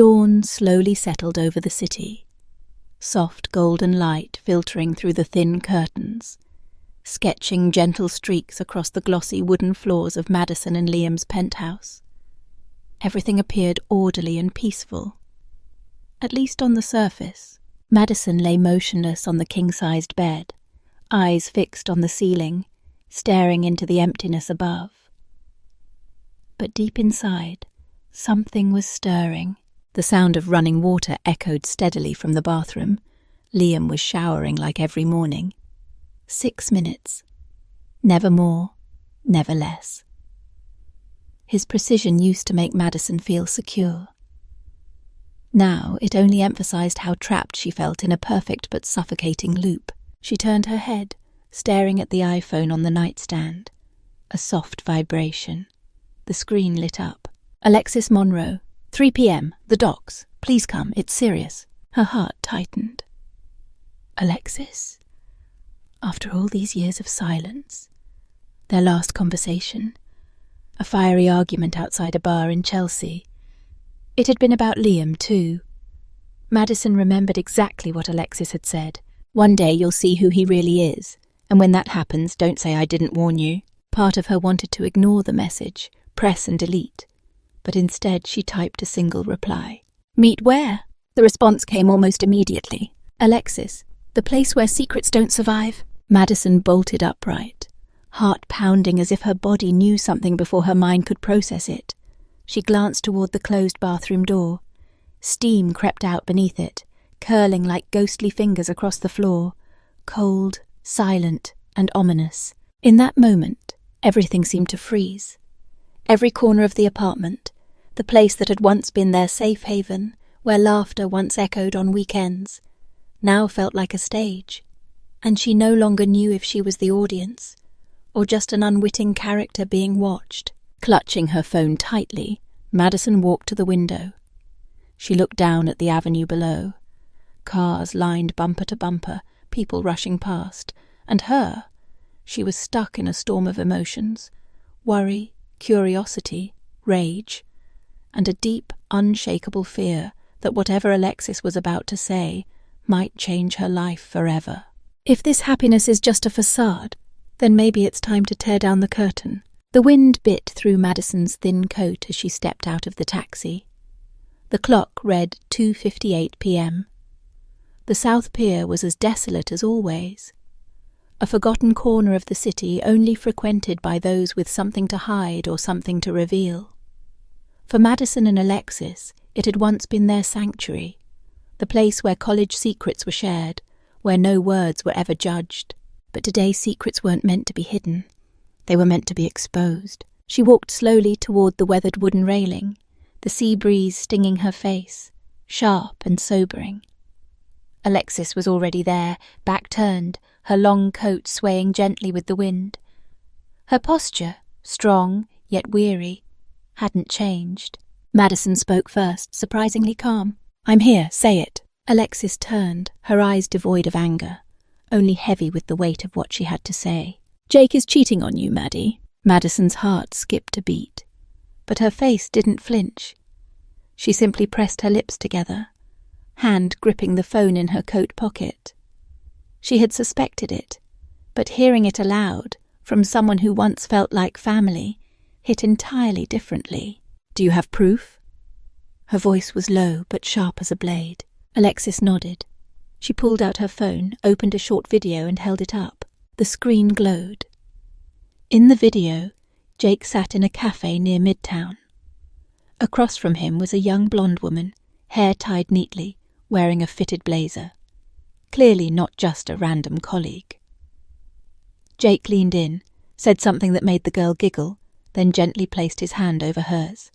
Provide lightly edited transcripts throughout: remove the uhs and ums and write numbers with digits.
Dawn slowly settled over the city, soft golden light filtering through the thin curtains, sketching gentle streaks across the glossy wooden floors of Madison and Liam's penthouse. Everything appeared orderly and peaceful, at least on the surface. Madison lay motionless on the king-sized bed, eyes fixed on the ceiling, staring into the emptiness above. But deep inside, something was stirring. The sound of running water echoed steadily from the bathroom. Liam was showering like every morning. 6 minutes. Never more, never less. His precision used to make Madison feel secure. Now it only emphasized how trapped she felt in a perfect but suffocating loop. She turned her head, staring at the iPhone on the nightstand. A soft vibration. The screen lit up. Alexis Monroe, 3 p.m, the docks. Please come, it's serious. Her heart tightened. Alexis? After all these years of silence. Their last conversation. A fiery argument outside a bar in Chelsea. It had been about Liam, too. Madison remembered exactly what Alexis had said. One day you'll see who he really is, and when that happens, don't say I didn't warn you. Part of her wanted to ignore the message, press and delete, but instead she typed a single reply. Meet where? The response came almost immediately. Alexis, the place where secrets don't survive. Madison bolted upright, heart pounding as if her body knew something before her mind could process it. She glanced toward the closed bathroom door. Steam crept out beneath it, curling like ghostly fingers across the floor, cold, silent, and ominous. In that moment, everything seemed to freeze. Every corner of the apartment, the place that had once been their safe haven, where laughter once echoed on weekends, now felt like a stage, and she no longer knew if she was the audience, or just an unwitting character being watched. Clutching her phone tightly, Madison walked to the window. She looked down at the avenue below. Cars lined bumper to bumper, people rushing past, and her. She was stuck in a storm of emotions, worry, curiosity, rage, and a deep, unshakable fear that whatever Alexis was about to say might change her life forever. If this happiness is just a facade, then maybe it's time to tear down the curtain. The wind bit through Madison's thin coat as she stepped out of the taxi. The clock read 2:58 p.m. The South Pier was as desolate as always. A forgotten corner of the city only frequented by those with something to hide or something to reveal. For Madison and Alexis, it had once been their sanctuary, the place where college secrets were shared, where no words were ever judged. But today secrets weren't meant to be hidden. They were meant to be exposed. She walked slowly toward the weathered wooden railing, the sea breeze stinging her face, sharp and sobering. Alexis was already there, back turned, her long coat swaying gently with the wind. Her posture, strong yet weary, hadn't changed. Madison spoke first, surprisingly calm. "I'm here, say it." Alexis turned, her eyes devoid of anger, only heavy with the weight of what she had to say. "Jake is cheating on you, Maddie." Madison's heart skipped a beat, but her face didn't flinch. She simply pressed her lips together, hand gripping the phone in her coat pocket. She had suspected it, but hearing it aloud, from someone who once felt like family, hit entirely differently. "Do you have proof?" Her voice was low but sharp as a blade. Alexis nodded. She pulled out her phone, opened a short video and held it up. The screen glowed. In the video, Jake sat in a cafe near Midtown. Across from him was a young blonde woman, hair tied neatly, wearing a fitted blazer. Clearly not just a random colleague. Jake leaned in, said something that made the girl giggle, then gently placed his hand over hers.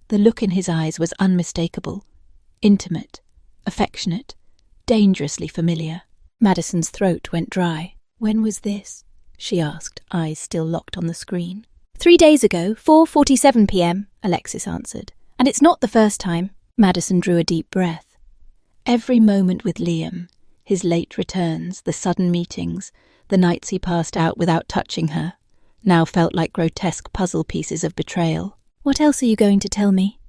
The look in his eyes was unmistakable, intimate, affectionate, dangerously familiar. Madison's throat went dry. "When was this?" she asked, eyes still locked on the screen. 3 days ago, 4:47 p.m, Alexis answered. "And it's not the first time." Madison drew a deep breath. Every moment with Liam, his late returns, the sudden meetings, the nights he passed out without touching her, now felt like grotesque puzzle pieces of betrayal. "What else are you going to tell me?"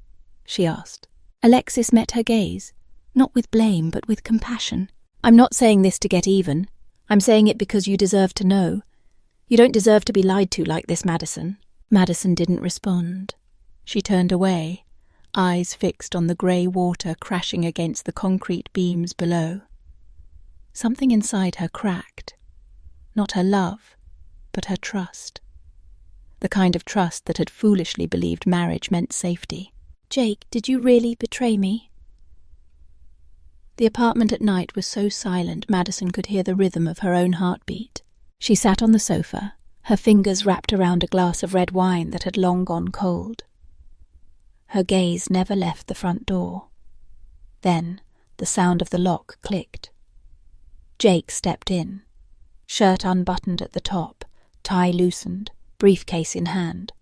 she asked. Alexis met her gaze, not with blame but with compassion. "I'm not saying this to get even. I'm saying it because you deserve to know. You don't deserve to be lied to like this, Madison." Madison didn't respond. She turned away, eyes fixed on the grey water crashing against the concrete beams below. Something inside her cracked. Not her love, but her trust. The kind of trust that had foolishly believed marriage meant safety. "Jake, did you really betray me?" The apartment at night was so silent Madison could hear the rhythm of her own heartbeat. She sat on the sofa, her fingers wrapped around a glass of red wine that had long gone cold. Her gaze never left the front door. Then the sound of the lock clicked. Jake stepped in, shirt unbuttoned at the top, tie loosened, briefcase in hand,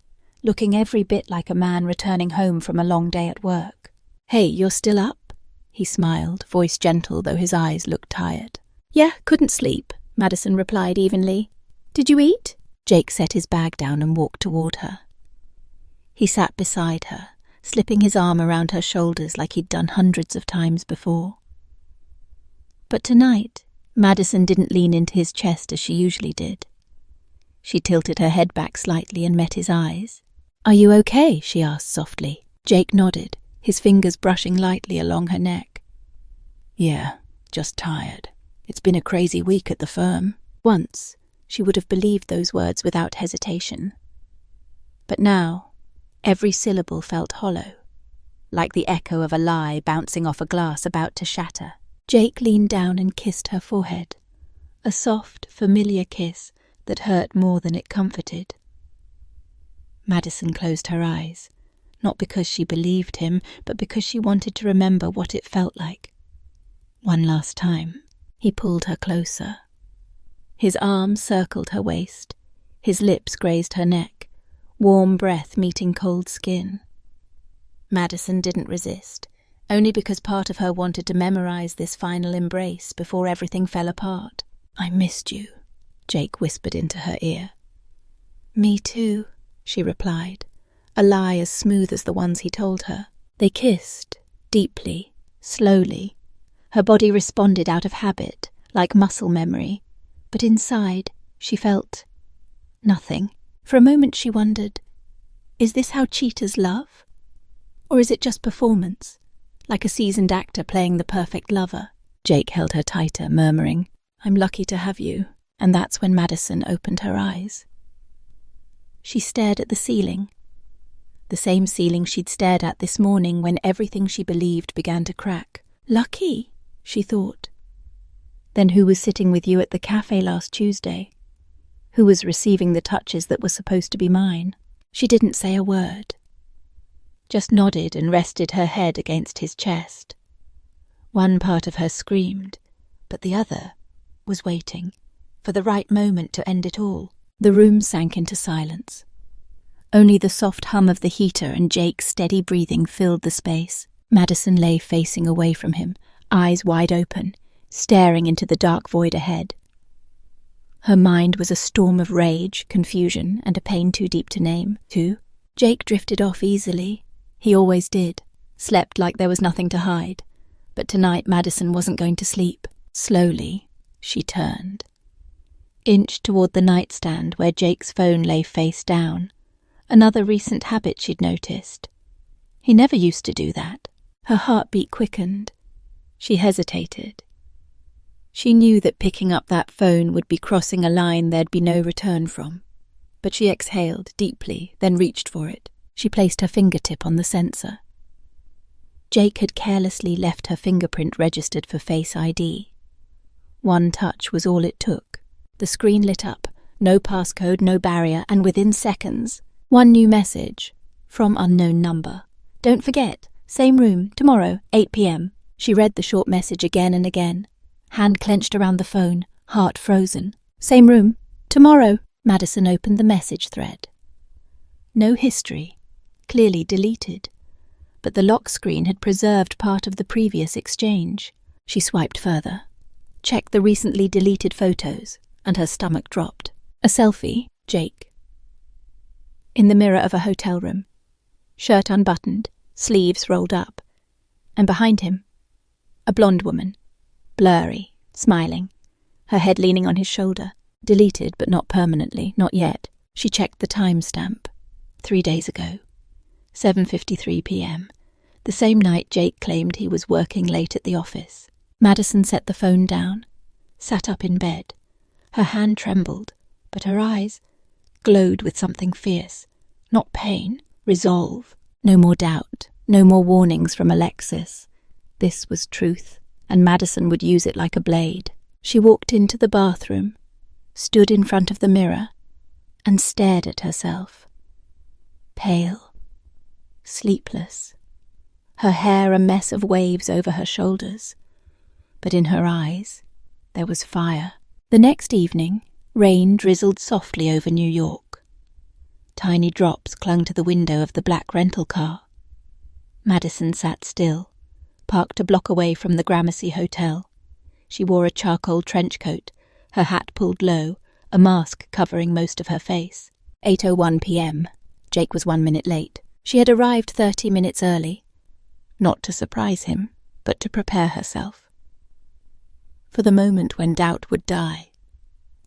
looking every bit like a man returning home from a long day at work. "Hey, you're still up?" He smiled, voice gentle though his eyes looked tired. "Yeah, couldn't sleep," Madison replied evenly. "Did you eat?" Jake set his bag down and walked toward her. He sat beside her, slipping his arm around her shoulders like he'd done hundreds of times before. But tonight, Madison didn't lean into his chest as she usually did. She tilted her head back slightly and met his eyes. "Are you okay?" she asked softly. Jake nodded, his fingers brushing lightly along her neck. "Yeah, just tired. It's been a crazy week at the firm." Once, she would have believed those words without hesitation. But now, every syllable felt hollow, like the echo of a lie bouncing off a glass about to shatter. Jake leaned down and kissed her forehead, a soft, familiar kiss that hurt more than it comforted. Madison closed her eyes, not because she believed him, but because she wanted to remember what it felt like. One last time, he pulled her closer. His arm circled her waist, his lips grazed her neck, warm breath meeting cold skin. Madison didn't resist, only because part of her wanted to memorize this final embrace before everything fell apart. "I missed you," Jake whispered into her ear. "Me too," she replied, a lie as smooth as the ones he told her. They kissed, deeply, slowly. Her body responded out of habit, like muscle memory, but inside she felt nothing. For a moment she wondered, is this how cheaters love? Or is it just performance, like a seasoned actor playing the perfect lover? Jake held her tighter, murmuring, "I'm lucky to have you," and that's when Madison opened her eyes. She stared at the ceiling, the same ceiling she'd stared at this morning when everything she believed began to crack. "Lucky," she thought. Then who was sitting with you at the cafe last Tuesday? Who was receiving the touches that were supposed to be mine? She didn't say a word, just nodded and rested her head against his chest. One part of her screamed, but the other was waiting for the right moment to end it all. The room sank into silence. Only the soft hum of the heater and Jake's steady breathing filled the space. Madison lay facing away from him, eyes wide open, staring into the dark void ahead. Her mind was a storm of rage, confusion, and a pain too deep to name, too. Jake drifted off easily. He always did, slept like there was nothing to hide. But tonight Madison wasn't going to sleep. Slowly, she turned, inched toward the nightstand where Jake's phone lay face down, another recent habit she'd noticed. He never used to do that. Her heartbeat quickened. She hesitated. She knew that picking up that phone would be crossing a line there'd be no return from. But she exhaled deeply, then reached for it. She placed her fingertip on the sensor. Jake had carelessly left her fingerprint registered for Face ID. One touch was all it took. The screen lit up, no passcode, no barrier, and within seconds, one new message, from unknown number. "Don't forget, same room, tomorrow, 8 p.m. She read the short message again and again, hand clenched around the phone, heart frozen. "Same room, tomorrow." Madison opened the message thread. No history, clearly deleted, but the lock screen had preserved part of the previous exchange. She swiped further, checked the recently deleted photos, and her stomach dropped. A selfie, Jake. In the mirror of a hotel room, shirt unbuttoned, sleeves rolled up, And behind him, a blonde woman, blurry, smiling, her head leaning on his shoulder. Deleted, but not permanently, not yet. She checked the timestamp. 3 days ago. 7:53 p.m. The same night Jake claimed he was working late at the office. Madison set the phone down, sat up in bed. Her hand trembled, but her eyes glowed with something fierce. Not pain, resolve. No more doubt, no more warnings from Alexis. This was truth, and Madison would use it like a blade. She walked into the bathroom, stood in front of the mirror, and stared at herself. Pale, sleepless, her hair a mess of waves over her shoulders, but in her eyes there was fire. The next evening, rain drizzled softly over New York. Tiny drops clung to the window of the black rental car. Madison sat still, parked a block away from the Gramercy Hotel. She wore a charcoal trench coat, her hat pulled low, a mask covering most of her face. 8:01 p.m. Jake was 1 minute late. She had arrived 30 minutes early. Not to surprise him, but to prepare herself. For the moment when doubt would die,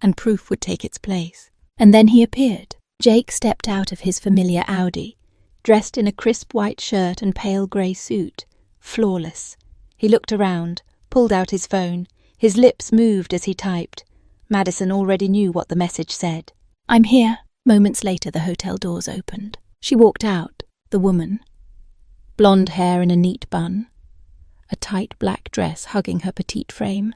and proof would take its place. And then he appeared. Jake stepped out of his familiar Audi, dressed in a crisp white shirt and pale grey suit, flawless. He looked around, pulled out his phone. His lips moved as he typed. Madison already knew what the message said. "I'm here." Moments later the hotel doors opened. She walked out, the woman. Blonde hair in a neat bun. A tight black dress hugging her petite frame.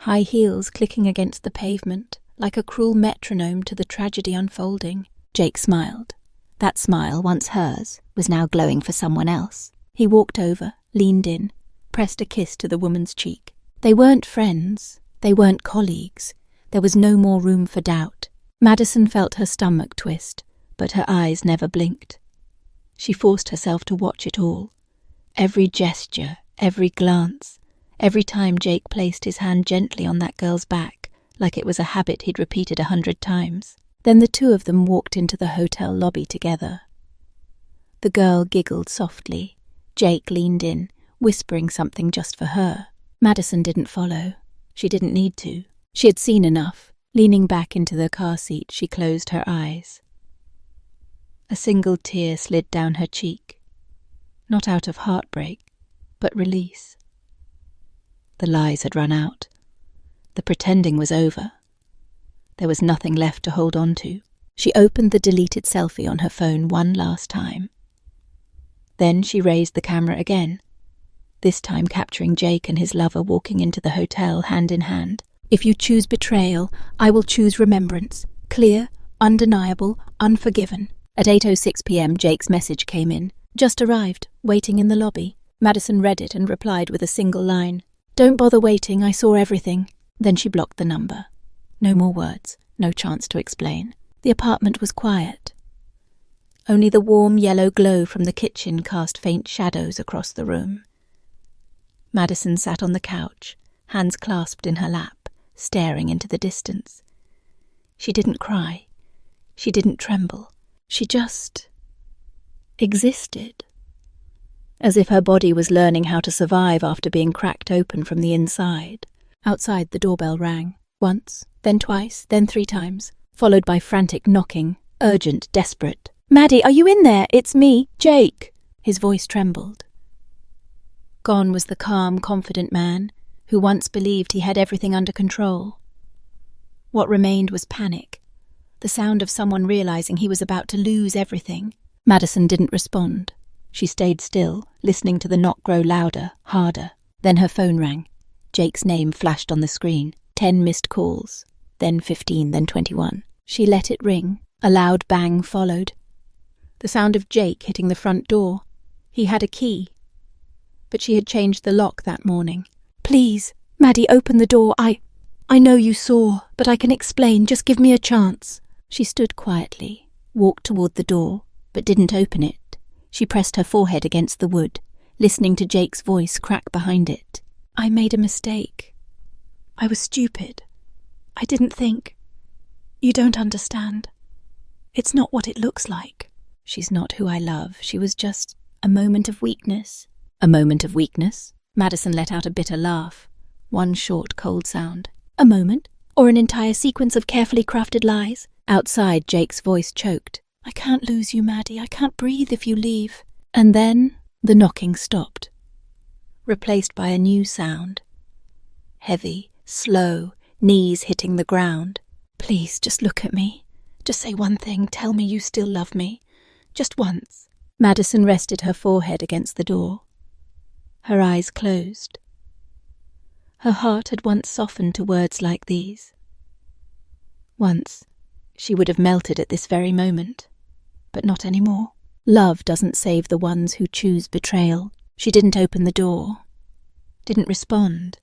High heels clicking against the pavement, like a cruel metronome to the tragedy unfolding. Jake smiled. That smile, once hers, was now glowing for someone else. He walked over, leaned in, pressed a kiss to the woman's cheek. They weren't friends. They weren't colleagues. There was no more room for doubt. Madison felt her stomach twist, but her eyes never blinked. She forced herself to watch it all. Every gesture, every glance, every time Jake placed his hand gently on that girl's back, like it was a habit he'd repeated 100 times. Then the two of them walked into the hotel lobby together. The girl giggled softly. Jake leaned in, whispering something just for her. Madison didn't follow. She didn't need to. She had seen enough. Leaning back into the car seat, she closed her eyes. A single tear slid down her cheek. Not out of heartbreak, but release. The lies had run out. The pretending was over. There was nothing left to hold on to. She opened the deleted selfie on her phone one last time. Then she raised the camera again, this time capturing Jake and his lover walking into the hotel hand in hand. "If you choose betrayal, I will choose remembrance. Clear, undeniable, unforgiven." At 8:06 p.m. Jake's message came in. "Just arrived, waiting in the lobby." Madison read it and replied with a single line. "Don't bother waiting, I saw everything." Then she blocked the number. No more words, no chance to explain. The apartment was quiet. Only the warm yellow glow from the kitchen cast faint shadows across the room. Madison sat on the couch, hands clasped in her lap, staring into the distance. She didn't cry. She didn't tremble. She just existed. As if her body was learning how to survive after being cracked open from the inside. Outside, the doorbell rang. Once, then twice, then 3 times, followed by frantic knocking, urgent, desperate. "Maddie, are you in there? It's me, Jake." His voice trembled. Gone was the calm, confident man who once believed he had everything under control. What remained was panic, the sound of someone realizing he was about to lose everything. Madison didn't respond. She stayed still, listening to the knock grow louder, harder. Then her phone rang. Jake's name flashed on the screen. 10 missed calls, then 15, then 21. She let it ring. A loud bang followed. The sound of Jake hitting the front door. He had a key. But she had changed the lock that morning. "Please, Maddie, open the door. I know you saw, but I can explain. Just give me a chance." She stood quietly, walked toward the door, but didn't open it. She pressed her forehead against the wood, listening to Jake's voice crack behind it. "I made a mistake. I was stupid. I didn't think. You don't understand. It's not what it looks like. She's not who I love. She was just a moment of weakness. A moment of weakness? Madison let out a bitter laugh. One short, cold sound. A moment? Or an entire sequence of carefully crafted lies? Outside, Jake's voice choked. I can't lose you, Maddie. I can't breathe if you leave. And then the knocking stopped, replaced by a new sound. Heavy, slow, knees hitting the ground. Please, just look at me. Just say one thing. Tell me you still love me. Just once. Madison rested her forehead against the door. Her eyes closed. Her heart had once softened to words like these. Once, she would have melted at this very moment. But not anymore. Love doesn't save the ones who choose betrayal. She didn't open the door. Didn't respond.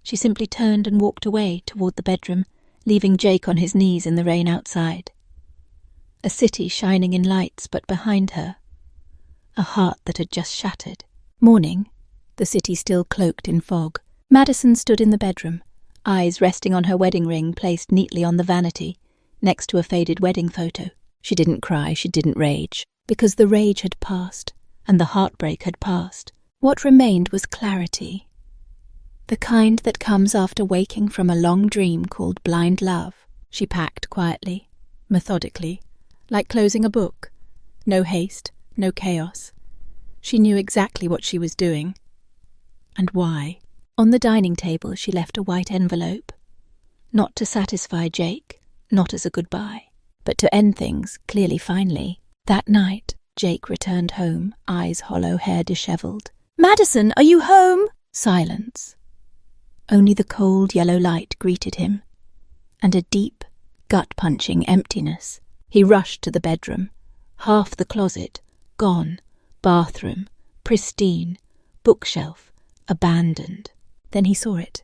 She simply turned and walked away toward the bedroom, leaving Jake on his knees in the rain outside. A city shining in lights, but behind her, a heart that had just shattered. Morning, the city still cloaked in fog. Madison stood in the bedroom, eyes resting on her wedding ring placed neatly on the vanity, next to a faded wedding photo. She didn't cry, she didn't rage, because the rage had passed, and the heartbreak had passed. What remained was clarity. The kind that comes after waking from a long dream called blind love. She packed quietly, methodically, like closing a book. No haste, no chaos. She knew exactly what she was doing. And why. On the dining table she left a white envelope. Not to satisfy Jake, not as a goodbye, but to end things, clearly finally. That night, Jake returned home, eyes hollow, hair dishevelled. Madison, are you home? Silence. Only the cold yellow light greeted him, and a deep, gut-punching emptiness. He rushed to the bedroom. Half the closet, gone. Bathroom, pristine. Bookshelf, abandoned. Then he saw it.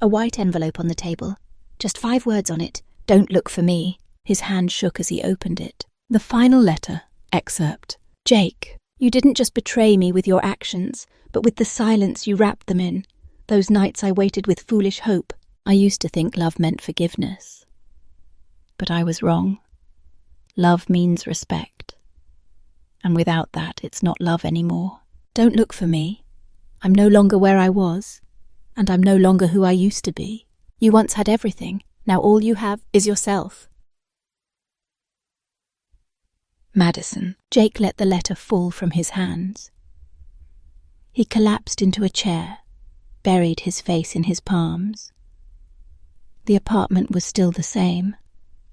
A white envelope on the table. Just 5 words on it. Don't look for me. His hand shook as he opened it. The final letter, excerpt. Jake, you didn't just betray me with your actions, but with the silence you wrapped them in. Those nights I waited with foolish hope. I used to think love meant forgiveness. But I was wrong. Love means respect. And without that, it's not love anymore. Don't look for me. I'm no longer where I was, and I'm no longer who I used to be. You once had everything. Now all you have is yourself. Madison. Jake let the letter fall from his hands. He collapsed into a chair, buried his face in his palms. The apartment was still the same,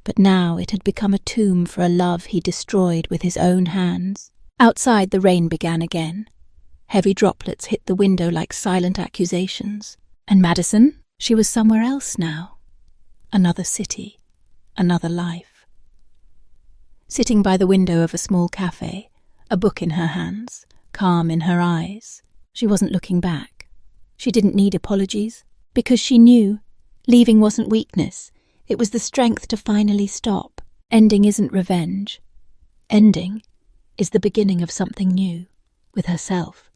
but now it had become a tomb for a love he destroyed with his own hands. Outside the rain began again. Heavy droplets hit the window like silent accusations. And Madison? She was somewhere else now. Another city, another life. Sitting by the window of a small cafe, a book in her hands, calm in her eyes, she wasn't looking back. She didn't need apologies, because she knew leaving wasn't weakness. It was the strength to finally stop. Ending isn't revenge. Ending is the beginning of something new, with herself.